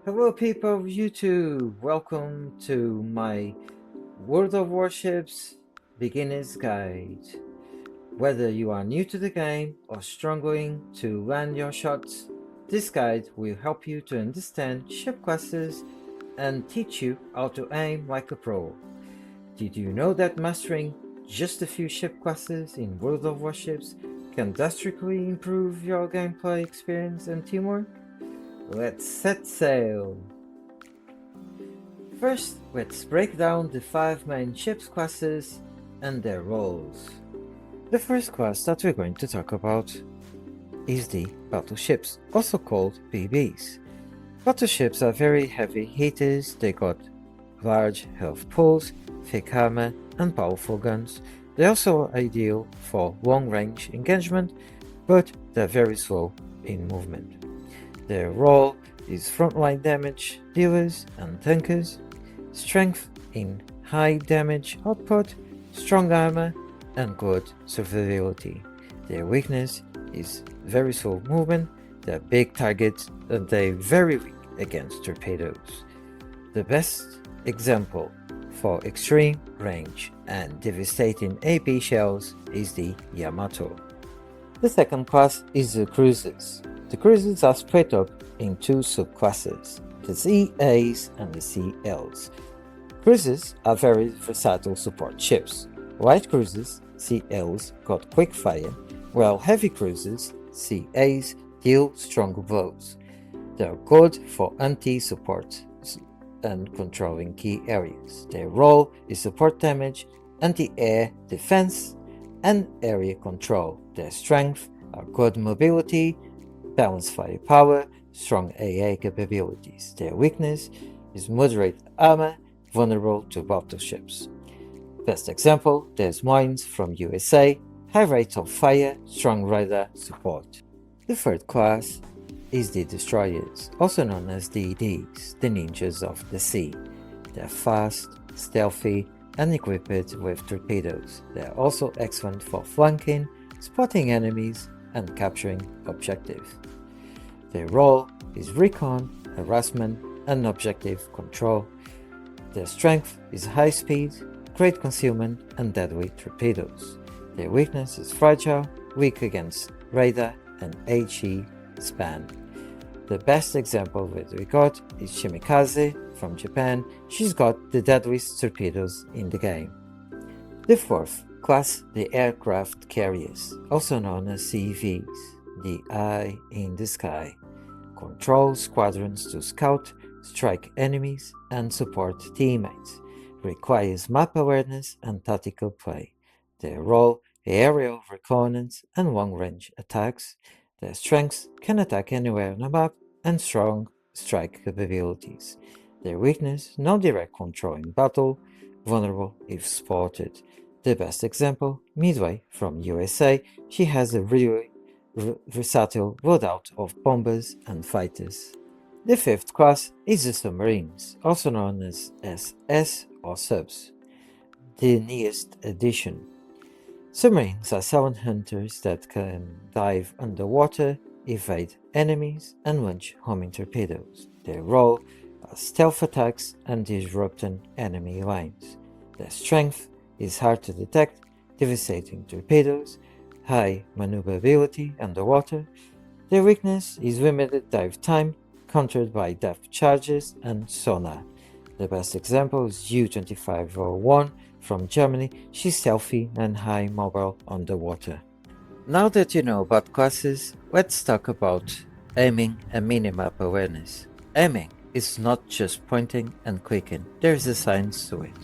Hello people of YouTube, welcome to my World of Warships Beginner's Guide. Whether you are new to the game or struggling to land your shots, this guide will help you to understand ship classes and teach you how to aim like a pro. Did you know that mastering just a few ship classes in World of Warships can drastically improve your gameplay experience and teamwork? Let's set sail! First, let's break down the 5 main ships classes and their roles. The first class that we're going to talk about is the Battleships, also called BBs. Battleships are very heavy hitters, they got large health pools, thick armor and powerful guns. They're also ideal for long-range engagement, but they're very slow in movement. Their role is frontline damage dealers and tankers, strength in high damage output, strong armor, and good survivability. Their weakness is very slow movement, they're big targets, and they're very weak against torpedoes. The best example for extreme range and devastating AP shells is the Yamato. The second class is the cruisers. The cruisers are split up in two subclasses, the CAs and the CLs. Cruisers are very versatile support ships. Light cruisers, CLs, got quick fire, while heavy cruisers, CAs, deal stronger blows. They are good for anti-support and controlling key areas. Their role is support damage, anti-air defense, and area control. Their strength are good mobility, balanced firepower, strong AA capabilities. Their weakness is moderate armor, vulnerable to battleships. Best example, there's mines from USA, high rates of fire, strong radar support. The third class is the destroyers, also known as DDs, the ninjas of the sea. They're fast, stealthy, and equipped with torpedoes. They're also excellent for flanking, spotting enemies, and capturing objectives. Their role is recon, harassment, and objective control. Their strength is high speed, great concealment, and deadly torpedoes. Their weakness is fragile, weak against radar and HE span. The best example that we got is Shimikaze from Japan. She's got the deadliest torpedoes in the game. The fourth class, the aircraft carriers, also known as CVs, the eye in the sky, control squadrons to scout, strike enemies, and support teammates. Requires map awareness and tactical play. Their role, aerial reconnaissance and long-range attacks. Their strengths can attack anywhere on the map and strong strike capabilities. Their weakness, no direct control in battle, vulnerable if spotted. The best example, Midway from USA, she has a really versatile loadout of bombers and fighters. The fifth class is the Submarines, also known as SS or Subs, the newest addition. Submarines are silent hunters that can dive underwater, evade enemies, and launch homing torpedoes. Their role are stealth attacks and disrupting enemy lines. Their strength is hard to detect, devastating torpedoes, high maneuverability underwater. Their weakness is limited dive time, countered by depth charges and sonar. The best example is U-2501 from Germany. She's stealthy and high mobile underwater. Now that you know about classes, let's talk about aiming and minimap awareness. Aiming is not just pointing and clicking, there's a science to it.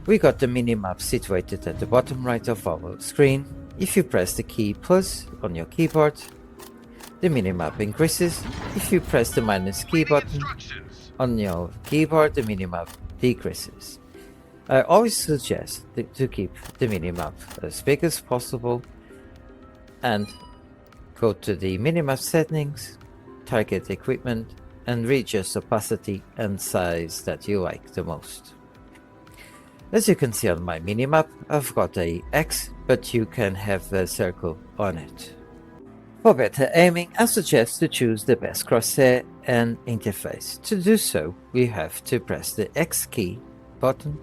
We got the minimap situated at the bottom right of our screen. If you press the key plus on your keyboard, the minimap increases. If you press the minus key button on your keyboard, the minimap decreases. I always suggest to keep the minimap as big as possible and go to the minimap settings, target equipment, and readjust opacity and size that you like the most. As you can see on my minimap, I've got a X, but you can have a circle on it. For better aiming, I suggest to choose the best crosshair and interface. To do so, we have to press the X key button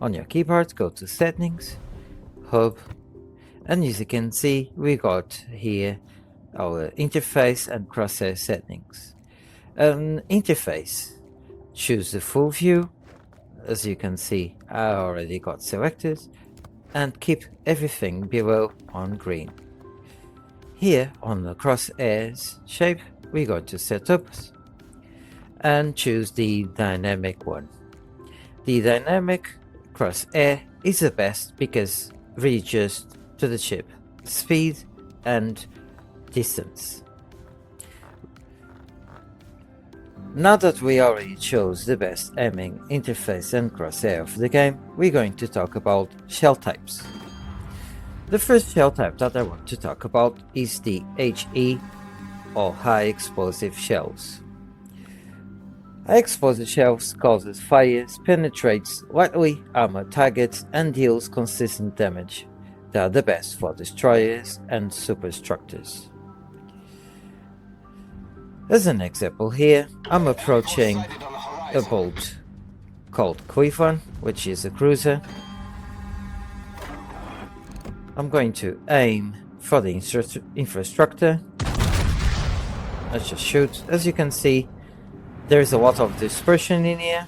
on your keyboard, go to Settings, Hub, and as you can see, we got here our interface and crosshair settings. Interface, choose the full view. As you can see, I already got selected, and keep everything below on green. Here on the crosshairs shape, we go to Setups and choose the dynamic one. The dynamic crosshair is the best because it readjusts to the ship speed and distance. Now that we already chose the best aiming interface and crosshair of the game, we're going to talk about shell types. The first shell type that I want to talk about is the HE, or high explosive shells. High explosive shells causes fires, penetrates lightly armored targets and deals consistent damage. They are the best for destroyers and superstructures. As an example here, I'm approaching a boat called Cleveland, which is a cruiser. I'm going to aim for the infrastructure. Let's just shoot. As you can see, there's a lot of dispersion in here,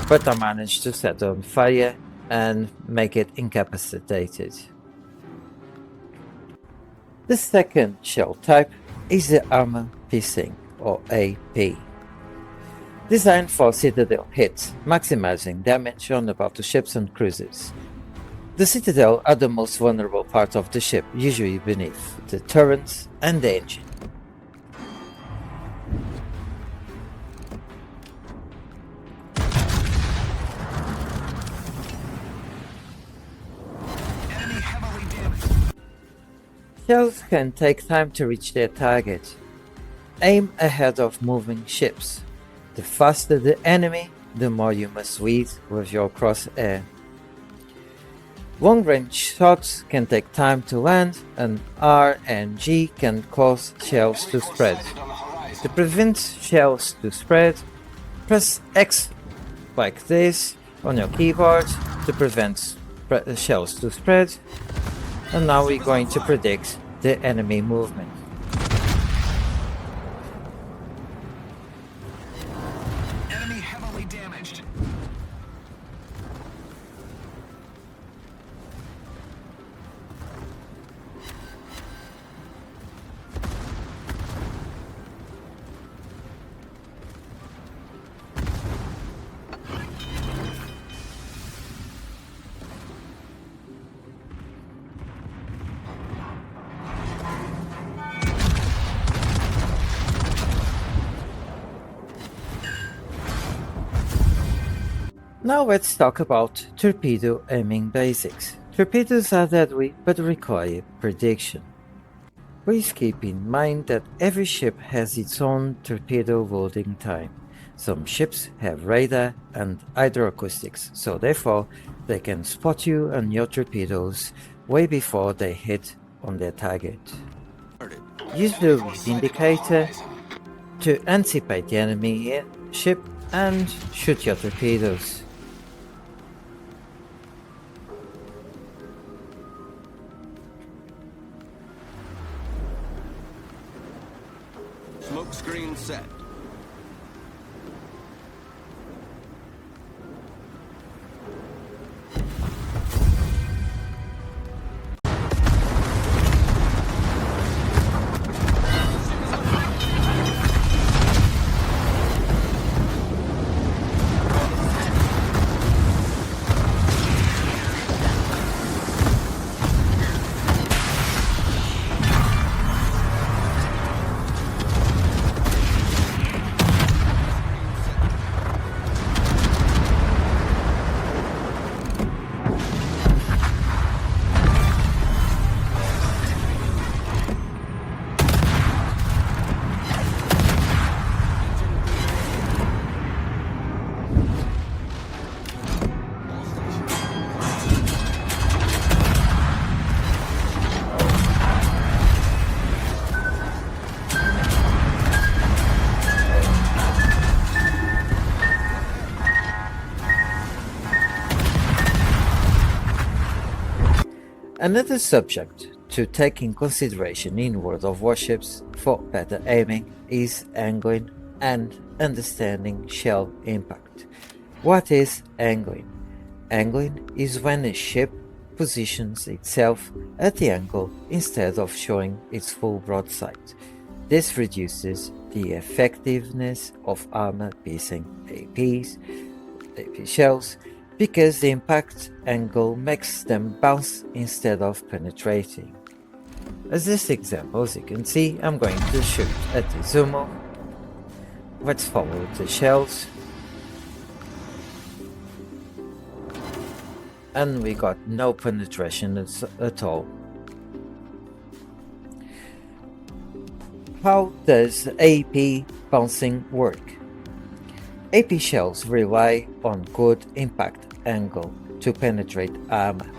but I managed to set on fire and make it incapacitated. The second shell type is the armor piercing, or AP. Designed for citadel hits, maximizing damage on the battleships and cruisers. The citadel are the most vulnerable part of the ship, usually beneath the turrets and the engine. Shells can take time to reach their target. Aim ahead of moving ships. The faster the enemy, the more you must lead with your crosshair. Long-range shots can take time to land, and R and G can cause shells to spread. To prevent shells to spread, press X like this on your keyboard to prevent shells to spread. And now we're going to predict the enemy movement. Enemy heavily damaged. Now let's talk about torpedo aiming basics. Torpedoes are deadly but require prediction. Please keep in mind that every ship has its own torpedo loading time. Some ships have radar and hydroacoustics, so therefore they can spot you and your torpedoes way before they hit on their target. Use the read indicator to anticipate the enemy ship and shoot your torpedoes. Smoke screen set. Another subject to take in consideration in World of Warships for better aiming is angling and understanding shell impact. What is angling? Angling is when a ship positions itself at the angle instead of showing its full broadside. This reduces the effectiveness of armor piercing AP shells, because the impact angle makes them bounce instead of penetrating. As this example, as you can see, I'm going to shoot at the Zumo. Let's follow the shells. And we got no penetration at all. How does AP bouncing work? AP shells rely on good impact angle to penetrate armor.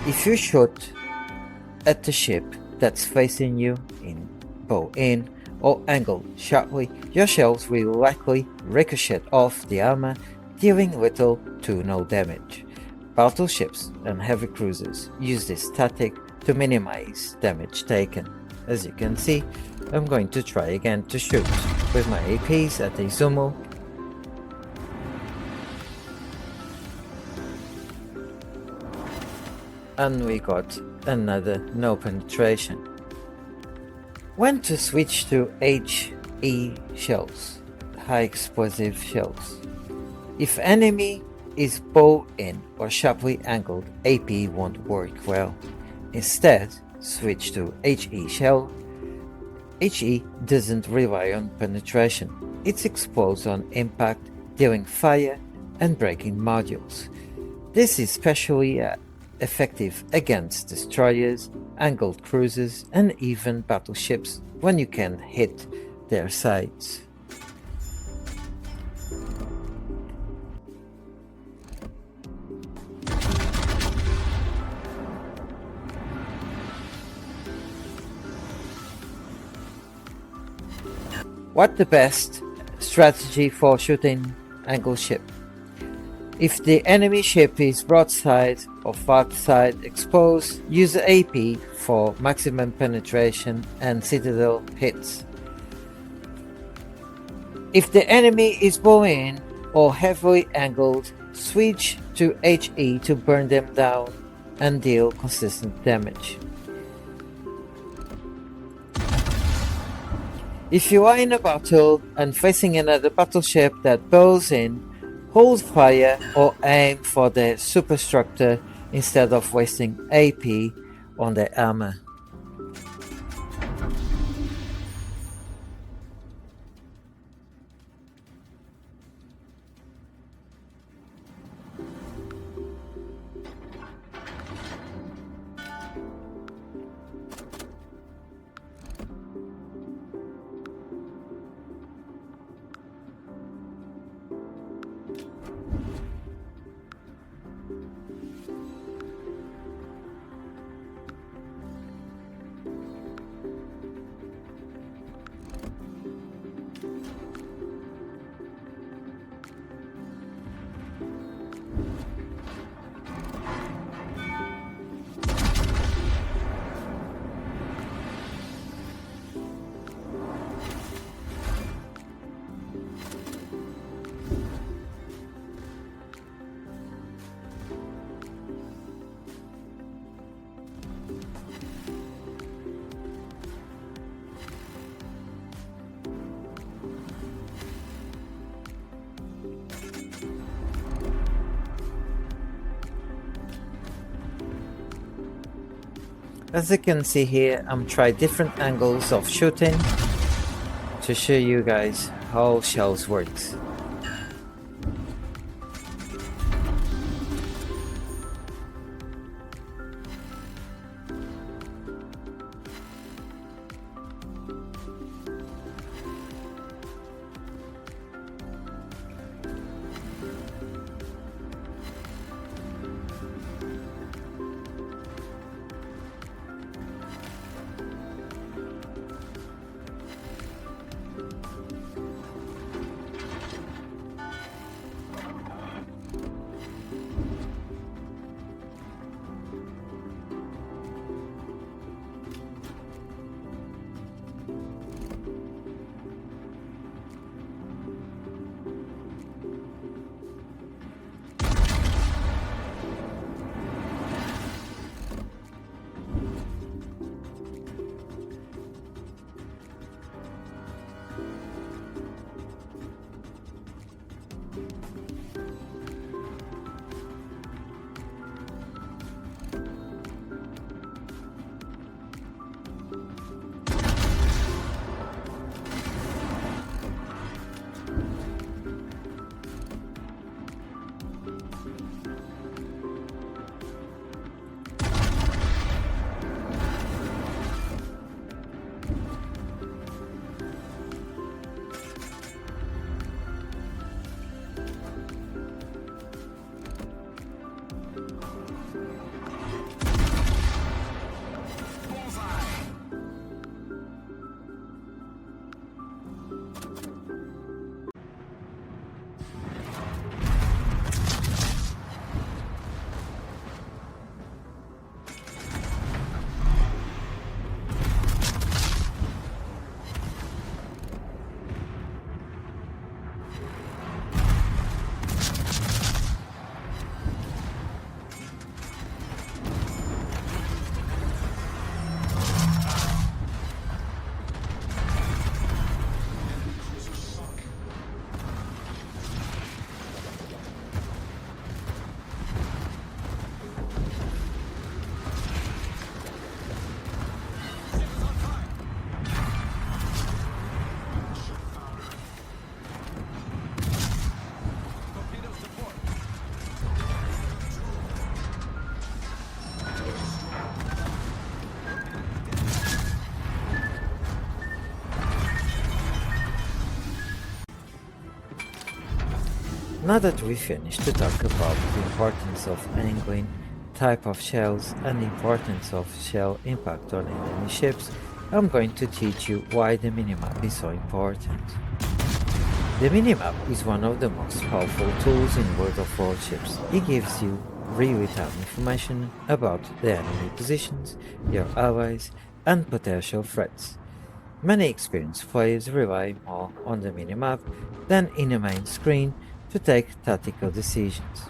If you shoot at the ship that's facing you in bow in or angled sharply, your shells will likely ricochet off the armor, dealing little to no damage. Battleships and heavy cruisers use this tactic to minimize damage taken. As you can see, I'm going to try again to shoot with my APs at a Zumo. And we got another no penetration. When to switch to HE shells, high explosive shells. If enemy is bow in or sharply angled, AP won't work well. Instead, switch to HE shell. HE doesn't rely on penetration. It explodes on impact, dealing fire and breaking modules. This is especially effective against destroyers, angled cruisers, and even battleships when you can hit their sides. What the best strategy for shooting angled ship? If the enemy ship is broadside or far side exposed, use AP for maximum penetration and citadel hits. If the enemy is bow in or heavily angled, switch to HE to burn them down and deal consistent damage. If you are in a battle and facing another battleship that bows in, hold fire or aim for the superstructure instead of wasting AP on the armor. As you can see here, I'm trying different angles of shooting to show you guys how shells works. Now that we finished to talk about the importance of angling, type of shells, and the importance of shell impact on enemy ships, I'm going to teach you why the minimap is so important. The minimap is one of the most powerful tools in World of Warships. It gives you real-time information about the enemy positions, your allies, and potential threats. Many experienced players rely more on the minimap than in the main screen to take tactical decisions.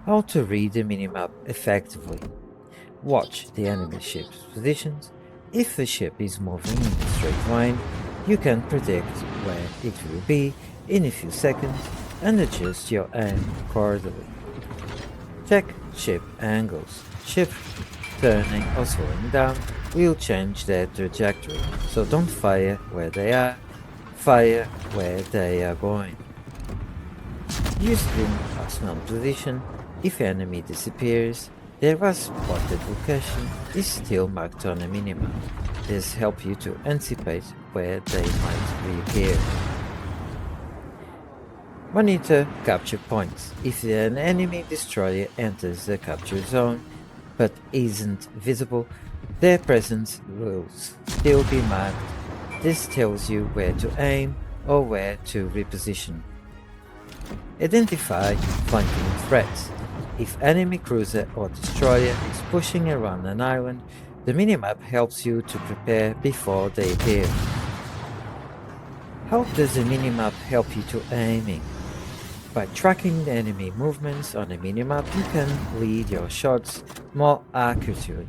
How to read the minimap effectively. Watch the enemy ship's positions. If the ship is moving in a straight line, you can predict where it will be in a few seconds and adjust your aim accordingly. Check ship angles. Ship turning or slowing down will change their trajectory, so don't fire where they are, fire where they are going. Use the maximum position. If enemy disappears, their last spotted location is still marked on a minimap. This helps you to anticipate where they might reappear. Monitor capture points. If an enemy destroyer enters the capture zone but isn't visible, their presence will still be marked. This tells you where to aim or where to reposition. Identify flanking threats. If enemy cruiser or destroyer is pushing around an island, the minimap helps you to prepare before they appear. How does the minimap help you to aiming? By tracking the enemy movements on the minimap, you can lead your shots more accurately.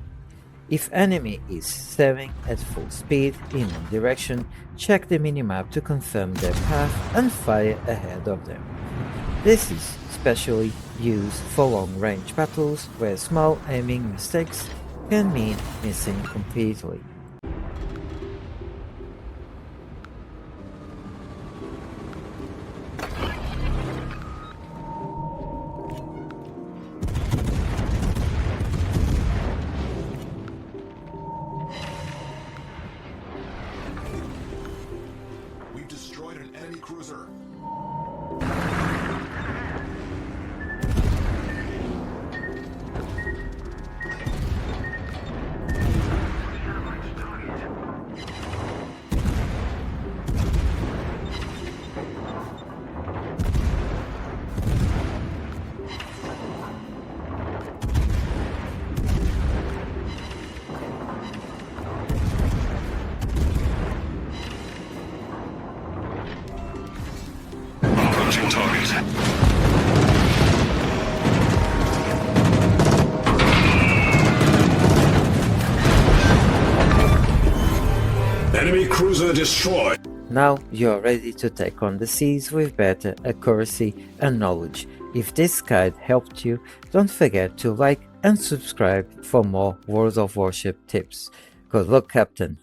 If enemy is sailing at full speed in one direction, check the minimap to confirm their path and fire ahead of them. This is especially used for long-range battles where small aiming mistakes can mean missing completely. We've destroyed an enemy cruiser. Enemy cruiser destroyed. Now you are ready to take on the seas with better accuracy and knowledge. If this guide helped you, don't forget to like and subscribe for more World of Warship tips. Good luck, Captain!